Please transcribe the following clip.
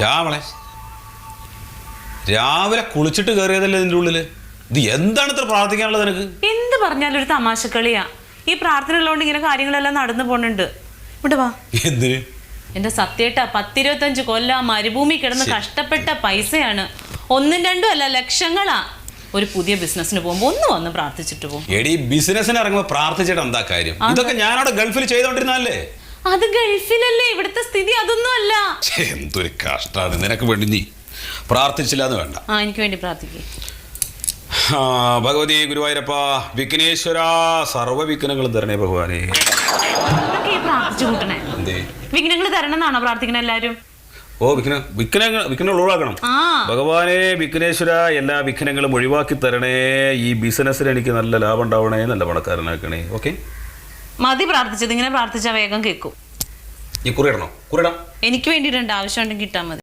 ശ്യാമളെ രാവിലെ കുളിച്ചിട്ട് കയറിയതല്ലേ ഇതിൻ്റെ ഉള്ളില്? ഇത് എന്താണ് ഇത്ര പ്രാർത്ഥിക്കാനുള്ളത് നിനക്ക്? എന്ത് പറഞ്ഞാലും ഒരു തമാശക്കളിയാ. ഈ പ്രാർത്ഥന ഉള്ളതുകൊണ്ട് ഇങ്ങനെ കാര്യങ്ങളെല്ലാം നടന്നു പോണുണ്ട്. ഇവിടെ വാ. എന്തിന്? എന്റെ സത്യേട്ടാ, 10-25 കൊല്ലം മരുഭൂമി കിടന്ന് കഷ്ടപ്പെട്ട പൈസയാണ്. 1-2 അല്ല, ലക്ഷങ്ങളാ. ഒരു പുതിയ ബിസിനസ്സിന് പോകുമ്പോ ഒന്ന് വന്ന് പ്രാർത്ഥിച്ചിട്ട് പോകും. എടി ബിസിനസ്സിന് ഇറങ്ങുമ്പോ പ്രാർത്ഥിച്ചിട്ട് എന്താ കാര്യം? ഇതൊക്കെ ഞാനവിടെ ഗൾഫിൽ ചെയ്തോണ്ടിരുന്നല്ലേ. അത് ഗൾഫിലല്ലേ, ഇവിടുത്തെ സ്ഥിതി അതൊന്നും അല്ല. എന്തൊരു കഷ്ടാണ്. നിനക്ക് വേണ്ടി നീ പ്രാർത്ഥിച്ചില്ല എന്ന് വേണ്ട. എനിക്ക് വേണ്ടി പ്രാർത്ഥിക്കേ. ഭഗവതി ഗുരുവായൂരപ്പ വിഘ്നേശ്വര സർവ്വ വിഘ്നങ്ങളും തരണേ ഭഗവാനെ. പ്രാർത്ഥിച്ചു കൂട്ടണേ. വിഘ്നങ്ങൾ തരണം എന്നാണോ പ്രാർത്ഥിക്കണ എല്ലാരും? ഓ വിഘ്നങ്ങൾ ഒഴിവാക്കണം. ഭഗവാനെ വിഘ്നേശ്വര എല്ലാ വിഘ്നങ്ങളും ഒഴിവാക്കി തരണേ. ഈ ബിസിനസ്സിൽ എനിക്ക് നല്ല ലാഭം ഉണ്ടാവണേ, നല്ല പണക്കാരനാക്കണേ. ഓക്കെ, മതി പ്രാർത്ഥിച്ചത്. ഇങ്ങനെ പ്രാർത്ഥിച്ചാൽ വേഗം കേൾക്കും. ഈ കുറിയിടണോ? കുറിയിടാം. എനിക്ക് വേണ്ടിയിട്ടുണ്ട്, ആവശ്യം ഉണ്ടെങ്കിൽ ഇട്ടാൽ മതി.